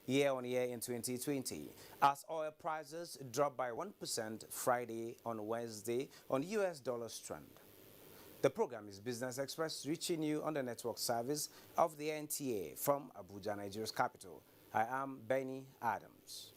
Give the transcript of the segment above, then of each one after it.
year-on-year in 2020, as oil prices dropped by 1% Friday on Wednesday on US dollar strength. The program is Business Express, reaching you on the network service of the NTA from Abuja, Nigeria's capital. I am Benny Adams.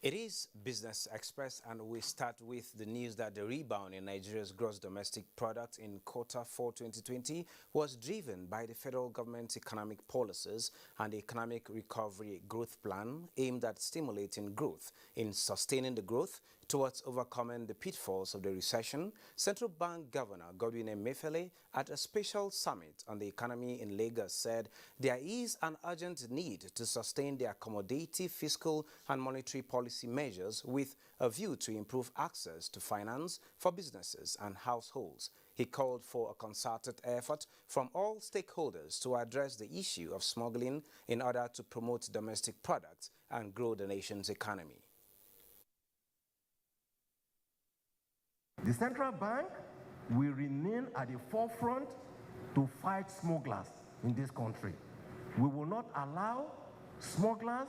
It is Business Express, and we start with the news that the rebound in Nigeria's gross domestic product in Q4 2020 was driven by the federal government's economic policies and the Economic Recovery Growth Plan aimed at stimulating growth. In sustaining the growth towards overcoming the pitfalls of the recession, Central Bank Governor Godwin Emefiele at a special summit on the economy in Lagos said there is an urgent need to sustain the accommodative fiscal and monetary policy measures with a view to improve access to finance for businesses and households. He called for a concerted effort from all stakeholders to address the issue of smuggling in order to promote domestic products and grow the nation's economy. The central bank will remain at the forefront to fight smugglers in this country. We will not allow smugglers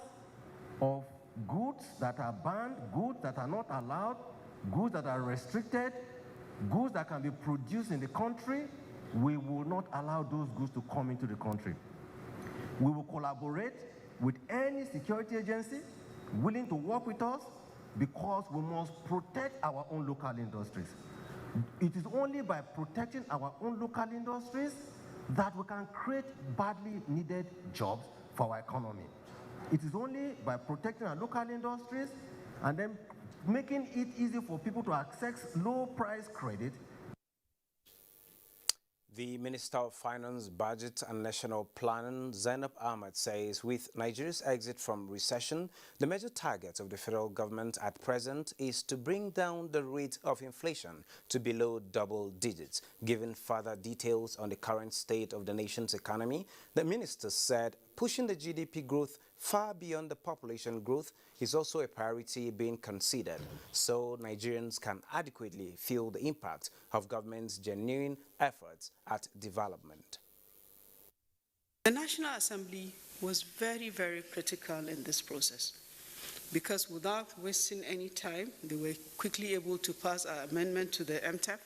of goods that are banned, goods that are not allowed, goods that are restricted, goods that can be produced in the country. We will not allow those goods to come into the country. We will collaborate with any security agency willing to work with us, because we must protect our own local industries. It is only by protecting our own local industries that we can create badly needed jobs for our economy. It is only by protecting our local industries and then making it easy for people to access low price credit. The Minister of Finance, Budget and National Planning, Zainab Ahmed, says with Nigeria's exit from recession, the major target of the federal government at present is to bring down the rate of inflation to below double digits. Given further details on the current state of the nation's economy, the minister said pushing the GDP growth far beyond the population growth is also a priority being considered, so Nigerians can adequately feel the impact of government's genuine efforts at development. The National Assembly was very, very critical in this process, because without wasting any time, they were quickly able to pass an amendment to the MTEP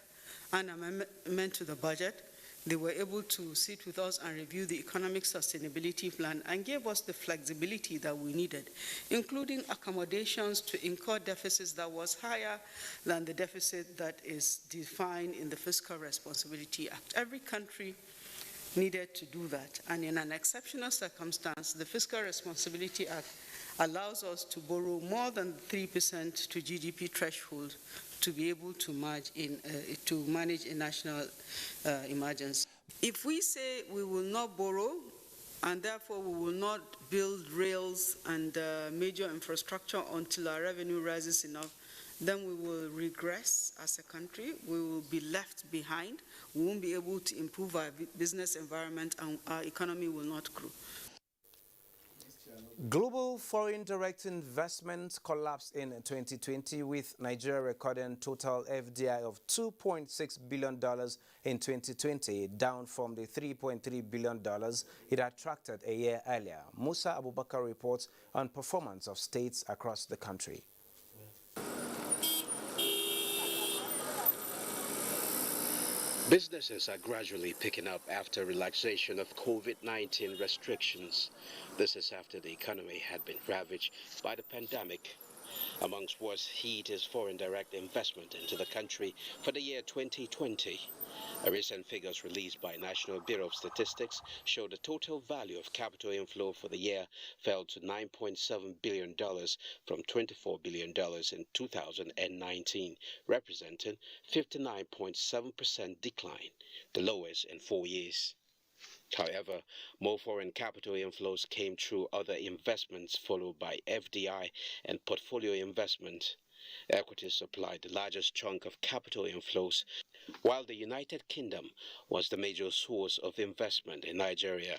and amendment to the budget. They were able to sit with us and review the economic sustainability plan and gave us the flexibility that we needed, including accommodations to incur deficits that was higher than the deficit that is defined in the Fiscal Responsibility Act. Every country needed to do that, and in an exceptional circumstance, the Fiscal Responsibility Act allows us to borrow more than 3% to GDP threshold to be able to manage a national emergency. If we say we will not borrow, and therefore we will not build rails and major infrastructure until our revenue rises enough, then we will regress as a country. We will be left behind. We won't be able to improve our business environment, and our economy will not grow. Global foreign direct investment collapsed in 2020, with Nigeria recording total FDI of $2.6 billion in 2020, down from the $3.3 billion it attracted a year earlier. Musa Abubakar reports on performance of states across the country. Businesses are gradually picking up after relaxation of COVID-19 restrictions. This is after the economy had been ravaged by the pandemic. Amongst what's hit is foreign direct investment into the country for the year 2020. Recent figures released by National Bureau of Statistics show the total value of capital inflow for the year fell to $9.7 billion from $24 billion in 2019, representing 59.7% decline, the lowest in 4 years. However, more foreign capital inflows came through other investments followed by FDI and portfolio investment. Equities supplied the largest chunk of capital inflows, while the United Kingdom was the major source of investment in Nigeria.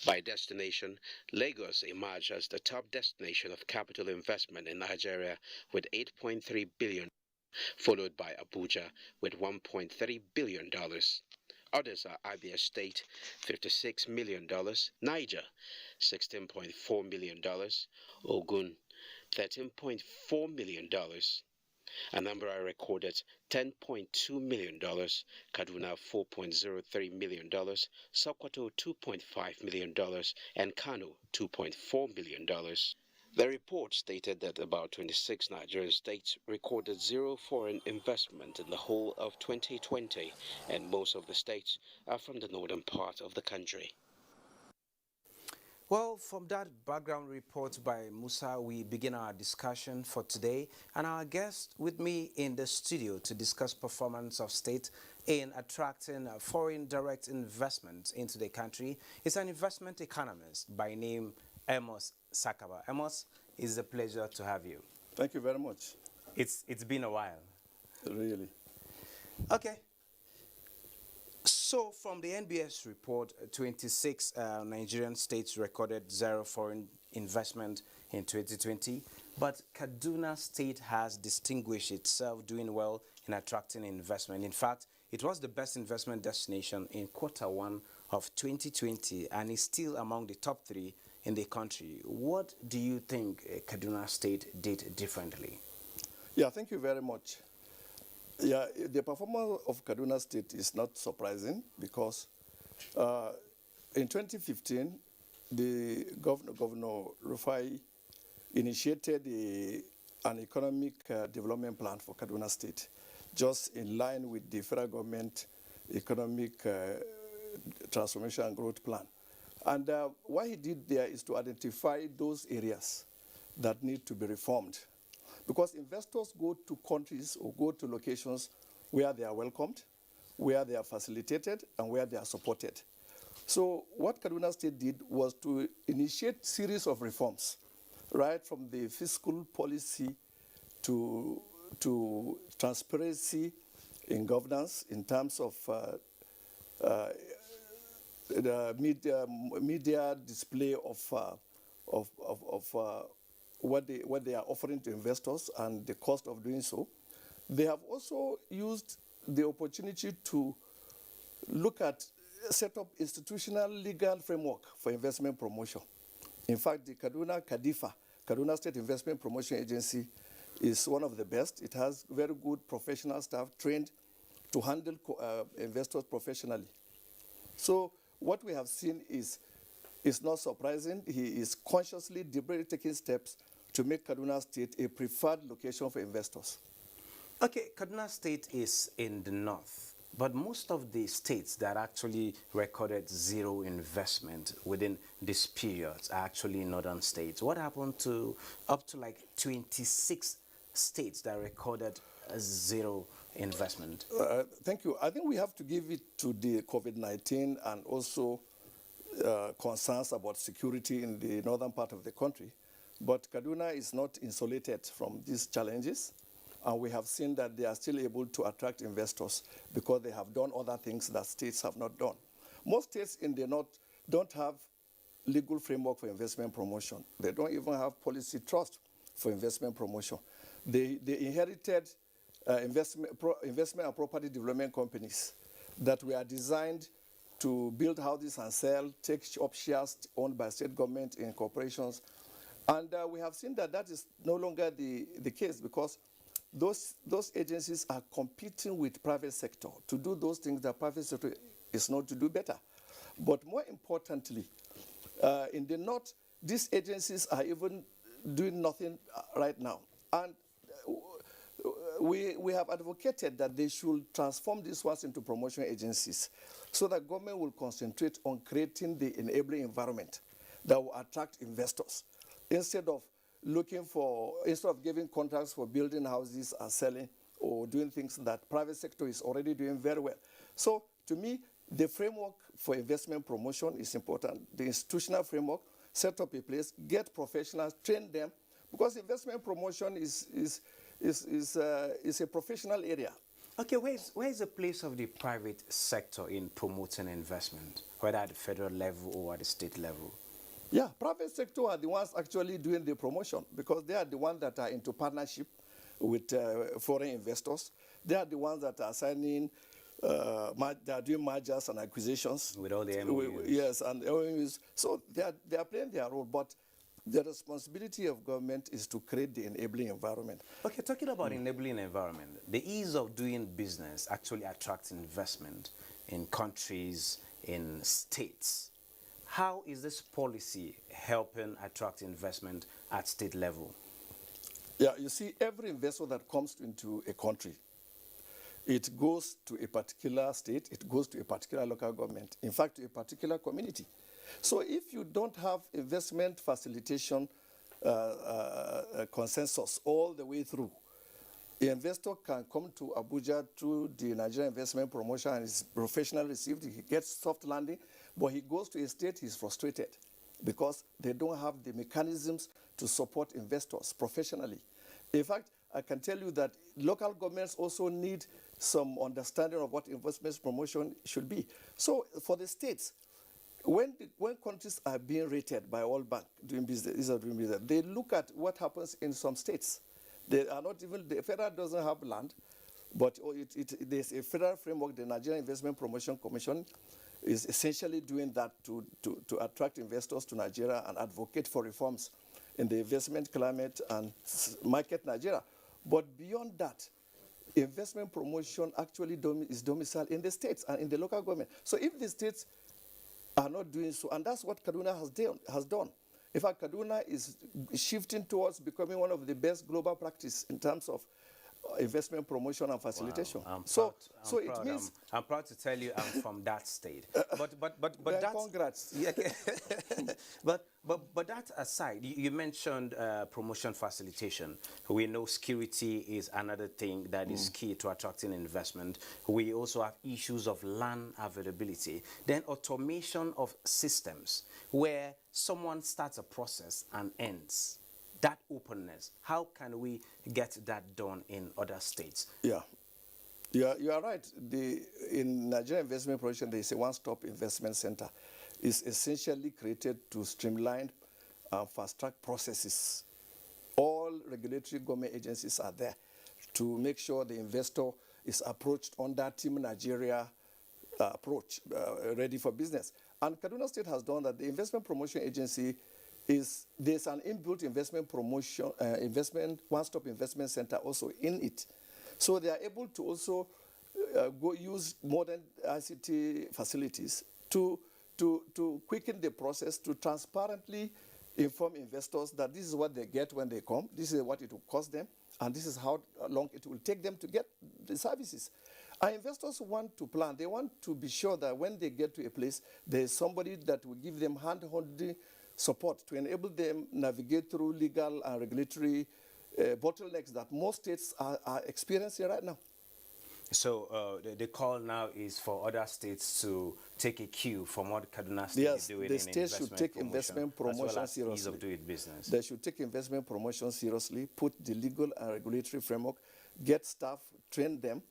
By destination, Lagos emerged as the top destination of capital investment in Nigeria with $8.3 billion, followed by Abuja with $1.3 billion. Others are Abia State, $56 million, Niger, $16.4 million, Ogun, $13.4 million. Anambra recorded $10.2 million, Kaduna $4.03 million, Sokoto $2.5 million, and Kano $2.4 million. The report stated that about 26 Nigerian states recorded zero foreign investment in the whole of 2020, and most of the states are from the northern part of the country. Well, from that background report by Musa, we begin our discussion for today. And our guest with me in the studio to discuss performance of state in attracting foreign direct investment into the country is an investment economist by name Amos Sakaba. Amos, it's a pleasure to have you. Thank you very much. It's been a while. Really. Okay. So, from the NBS report, 26 Nigerian states recorded zero foreign investment in 2020, but Kaduna State has distinguished itself doing well in attracting investment. In fact, it was the best investment destination in Q1 of 2020 and is still among the top 3 in the country. What do you think Kaduna State did differently? Yeah, thank you very much. Yeah, the performance of Kaduna State is not surprising because in 2015, the Governor Rufai initiated an economic development plan for Kaduna State, just in line with the federal government economic transformation and growth plan. And what he did there is to identify those areas that need to be reformed. Because investors go to countries or go to locations where they are welcomed, where they are facilitated, and where they are supported. So what Kaduna State did was to initiate a series of reforms, right from the fiscal policy to transparency in governance in terms of the media display of what they are offering to investors and the cost of doing so. They have also used the opportunity to look at set up institutional legal framework for investment promotion. In fact, the Kaduna State Investment Promotion Agency, is one of the best. It has very good professional staff trained to handle investors professionally. So what we have seen is not surprising. He is consciously, deliberately taking steps to make Kaduna State a preferred location for investors. Okay, Kaduna State is in the north, but most of the states that actually recorded zero investment within this period are actually northern states. What happened to up to like 26 states that recorded zero investment? Thank you. I think we have to give it to the COVID-19 and also concerns about security in the northern part of the country. But Kaduna is not insulated from these challenges, and we have seen that they are still able to attract investors because they have done other things that states have not done. Most states in the north don't have legal framework for investment promotion. They don't even have policy trust for investment promotion. They inherited investment and property development companies that were designed to build houses and sell, take up shares owned by state government in corporations. And we have seen that that is no longer the case because those agencies are competing with private sector to do those things that private sector is not to do better. But more importantly, in the north, these agencies are even doing nothing right now. And we have advocated that they should transform these ones into promotion agencies so that government will concentrate on creating the enabling environment that will attract investors instead of giving contracts for building houses and selling or doing things that private sector is already doing very well. So to me, the framework for investment promotion is important. The institutional framework, set up a place, get professionals, train them, because investment promotion is a professional area. Okay, where is the place of the private sector in promoting investment, whether at the federal level or at the state level? Yeah, private sector are the ones actually doing the promotion because they are the ones that are into partnership with foreign investors. They are the ones that are signing, they are doing mergers and acquisitions. With all the MOUs. Yes, and MOUs. So they are playing their role, but the responsibility of government is to create the enabling environment. Okay, talking about enabling environment, the ease of doing business actually attracts investment in countries, in states. How is this policy helping attract investment at state level? Yeah, you see, every investor that comes into a country, it goes to a particular state, it goes to a particular local government, in fact, to a particular community. So if you don't have investment facilitation consensus all the way through, the investor can come to Abuja through the Nigerian investment promotion and is professionally received, he gets soft landing, but he goes to a state, he's frustrated because they don't have the mechanisms to support investors professionally. In fact, I can tell you that local governments also need some understanding of what investment promotion should be. So for the states, when countries are being rated by World Bank doing business, they look at what happens in some states. They are not even, the federal doesn't have land, but there's a federal framework, the Nigerian Investment Promotion Commission is essentially doing that to attract investors to Nigeria and advocate for reforms in the investment climate and market Nigeria. But beyond that, investment promotion actually is domiciled in the states and in the local government. So if the states are not doing so, and that's what Kaduna has done. In fact, Kaduna is shifting towards becoming one of the best global practice in terms of investment promotion and facilitation. Wow, I'm proud to tell you I'm from that state. But that's, congrats. Yeah, but that aside, you mentioned promotion facilitation. We know security is another thing that is key to attracting investment. We also have issues of land availability. Then automation of systems where someone starts a process and ends. That openness, how can we get that done in other states? Yeah, you are right. In Nigerian investment promotion, there is a one-stop investment center. It's essentially created to streamline and fast-track processes. All regulatory government agencies are there to make sure the investor is approached on that Team Nigeria approach, ready for business. And Kaduna State has done that. The investment promotion agency there's an inbuilt investment promotion, one-stop investment center also in it. So they are able to also use modern ICT facilities to quicken the process, to transparently inform investors that this is what they get when they come, this is what it will cost them, and this is how long it will take them to get the services. Our investors want to plan. They want to be sure that when they get to a place, there is somebody that will give them hand-holding support to enable them navigate through legal and regulatory bottlenecks that most states are experiencing right now. So the call now is for other states to take a cue from what Kaduna State is doing. Yes, the states should take investment promotion seriously. Ease of doing business. They should take investment promotion seriously, put the legal and regulatory framework, get staff, train them,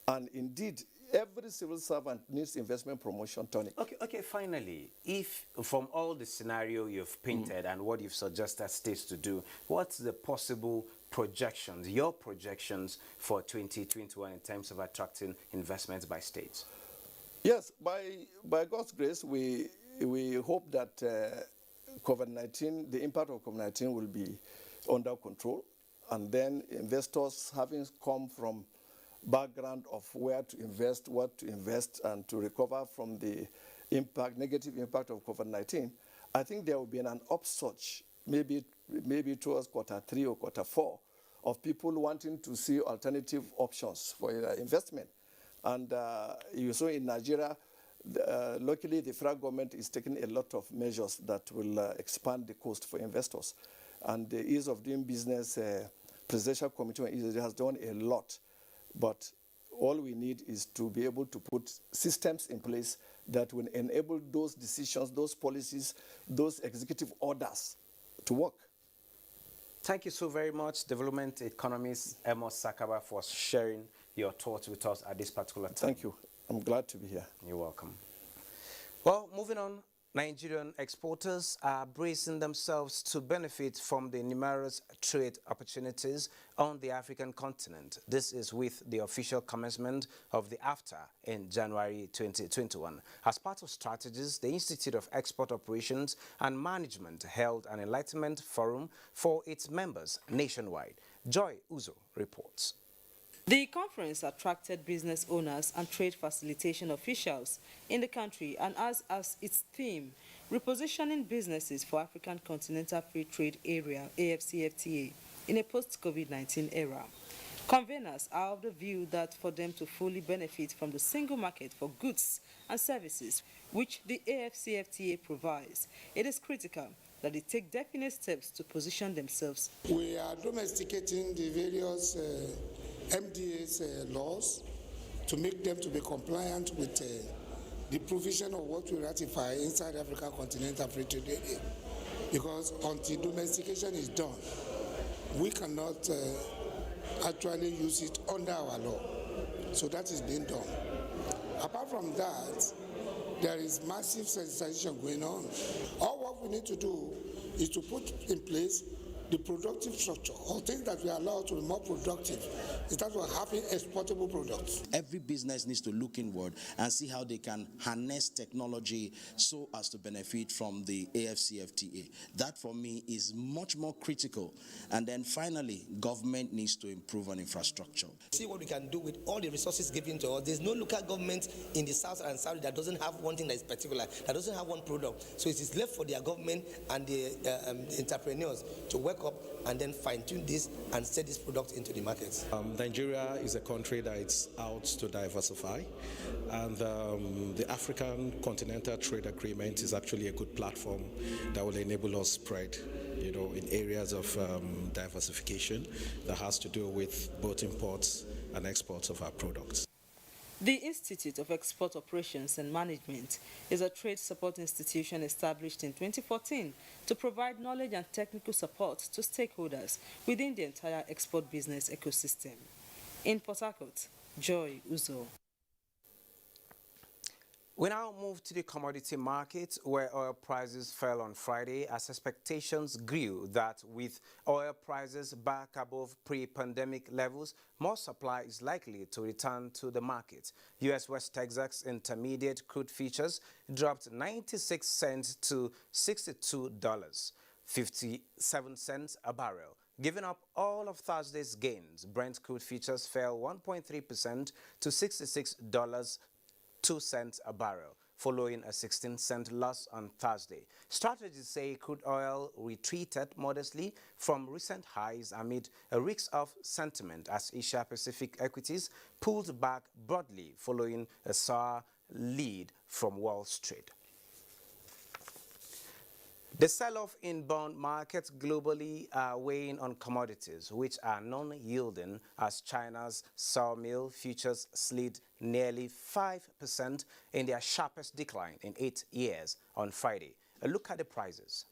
and indeed, every civil servant needs investment promotion, Tony. Okay, finally, if from all the scenario you've painted and what you've suggested states to do, what's the possible projections, your projections for 2021 in terms of attracting investments by states? Yes, by God's grace, we hope that COVID-19, the impact of COVID-19 will be under control. and then investors having come from background of where to invest, what to invest, and to recover from the negative impact of COVID-19, I think there will be an upsurge, maybe towards Q3 or Q4, of people wanting to see alternative options for investment. And you saw in Nigeria, luckily the federal government is taking a lot of measures that will expand the cost for investors. And the ease of doing business presidential committee has done a lot. But all we need is to be able to put systems in place that will enable those decisions, those policies, those executive orders to work. Thank you so very much, development economist Amos Sakaba, for sharing your thoughts with us at this particular time. Thank you. I'm glad to be here. You're welcome. Well, moving on, Nigerian exporters are bracing themselves to benefit from the numerous trade opportunities on the African continent. This is with the official commencement of the AFTA in January 2021. As part of strategies, the Institute of Export Operations and Management held an enlightenment forum for its members nationwide. Joy Uzo reports. The conference attracted business owners and trade facilitation officials in the country and has as its theme, repositioning businesses for African Continental Free Trade Area, AFCFTA, in a post-COVID-19 era. Conveners are of the view that for them to fully benefit from the single market for goods and services which the AFCFTA provides, it is critical that they take definite steps to position themselves. We are domesticating the various MDA's laws to make them to be compliant with the provision of what we ratify inside Africa Continental Free Trade Area. Because until domestication is done, we cannot actually use it under our law. So that is being done. Apart from that, there is massive sensitization going on. All what we need to do is to put in place the productive structure, or things that we are allowed to be more productive in terms of having exportable products. Every business needs to look inward and see how they can harness technology so as to benefit from the AFCFTA. That for me is much more critical. And then finally, government needs to improve on infrastructure. See what we can do with all the resources given to us. There's no local government in the south and south that doesn't have one thing that is particular, that doesn't have one product. So it is left for their government and the entrepreneurs to work up and then fine-tune this and set this product into the markets. Nigeria is a country that is out to diversify, and the African Continental Trade Agreement is actually a good platform that will enable us spread, in areas of diversification that has to do with both imports and exports of our products. The Institute of Export Operations and Management is a trade support institution established in 2014 to provide knowledge and technical support to stakeholders within the entire export business ecosystem. In Port Harcourt, Joy Uzo. We now move to the commodity market, where oil prices fell on Friday as expectations grew that with oil prices back above pre-pandemic levels, more supply is likely to return to the market. U.S. West Texas Intermediate crude futures dropped 96 cents to $62.57 a barrel. Giving up all of Thursday's gains, Brent crude futures fell 1.3% to $66.02 a barrel, following a 16-cent loss on Thursday. Strategists say crude oil retreated modestly from recent highs amid a risk-off sentiment as Asia-Pacific equities pulled back broadly following a sour lead from Wall Street. The sell-off in bond markets globally are weighing on commodities, which are non-yielding as China's sawmill futures slid nearly 5% in their sharpest decline in 8 years on Friday. A look at the prices.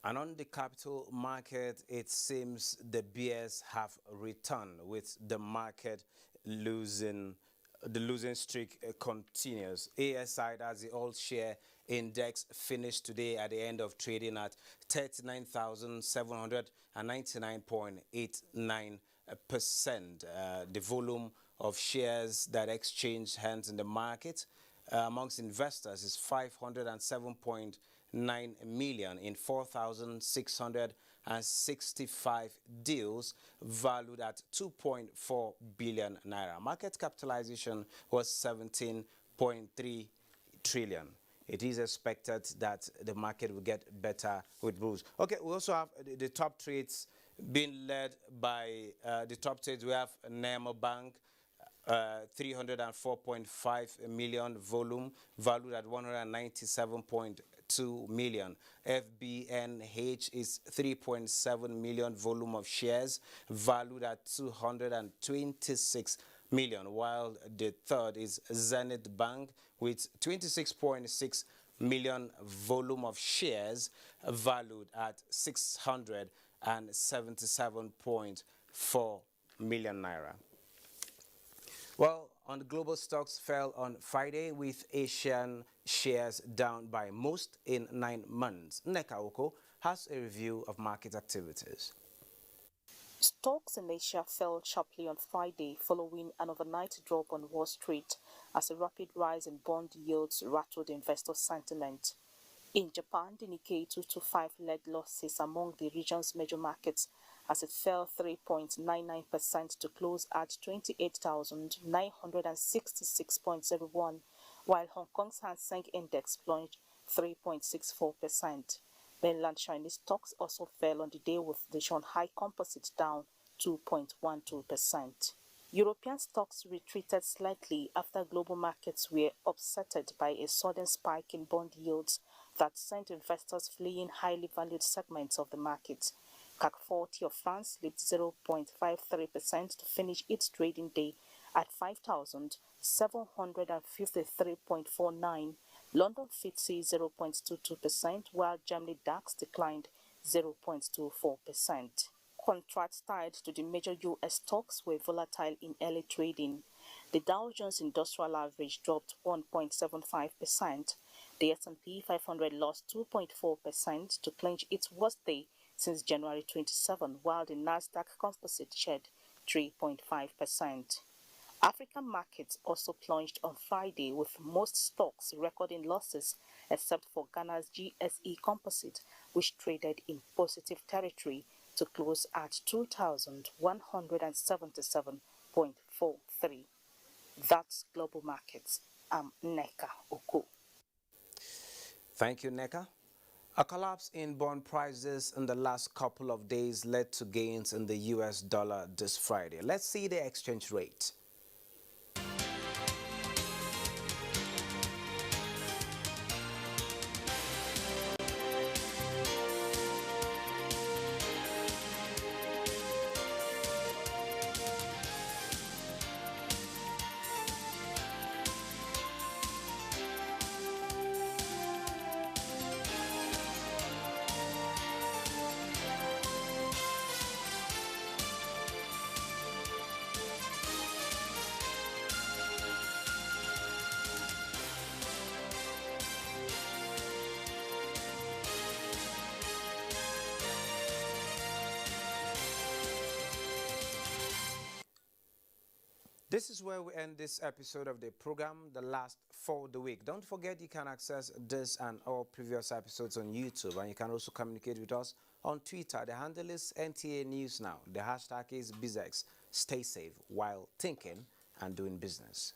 And on the capital market, it seems the bears have returned, with the market losing. The losing streak continues. ASI, that's the all share index, finished today at the end of trading at 39,799.89%. The volume of shares that exchange hands in the market amongst investors is 507.9 million in 4,665 deals valued at 2.4 billion naira. Market capitalization was 17.3 trillion. It is expected that the market will get better with Bruce. Okay, we also have the top trades being led by the top trades. We have Nemo Bank, 304.5 million volume, valued at 197.2 million. FBNH is 3.7 million volume of shares, valued at 226 million, while the third is Zenith Bank with 26.6 million volume of shares, valued at 677.4 million naira. Well, on the global stocks fell on Friday, with Asian shares down by most in 9 months. Neka Oko has a review of market activities. Stocks in Asia fell sharply on Friday following an overnight drop on Wall Street as a rapid rise in bond yields rattled investor sentiment. In Japan, the Nikkei 225 led losses among the region's major markets as it fell 3.99% to close at 28,966.01, while Hong Kong's Hang Seng Index plunged 3.64%. Mainland Chinese stocks also fell on the day, with the Shanghai Composite down 2.12%. European stocks retreated slightly after global markets were upsetted by a sudden spike in bond yields that sent investors fleeing highly valued segments of the market. CAC 40 of France slipped 0.53% to finish its trading day at 5,753.49. London FTSE 0.22%, while Germany DAX declined 0.24%. Contracts tied to the major U.S. stocks were volatile in early trading. The Dow Jones Industrial Average dropped 1.75%. The S&P 500 lost 2.4% to clinch its worst day since January 27, while the Nasdaq Composite shed 3.5%. African markets also plunged on Friday, with most stocks recording losses except for Ghana's GSE Composite, which traded in positive territory to close at 2,177.43. That's Global Markets. I'm Neka Oko. Thank you, Neka. A collapse in bond prices in the last couple of days led to gains in the US dollar this Friday. Let's see the exchange rate. This is where we end this episode of the program, the last for the week. Don't forget you can access this and all previous episodes on YouTube, and you can also communicate with us on Twitter. The handle is NTA News Now. The hashtag is BizX. Stay safe while thinking and doing business.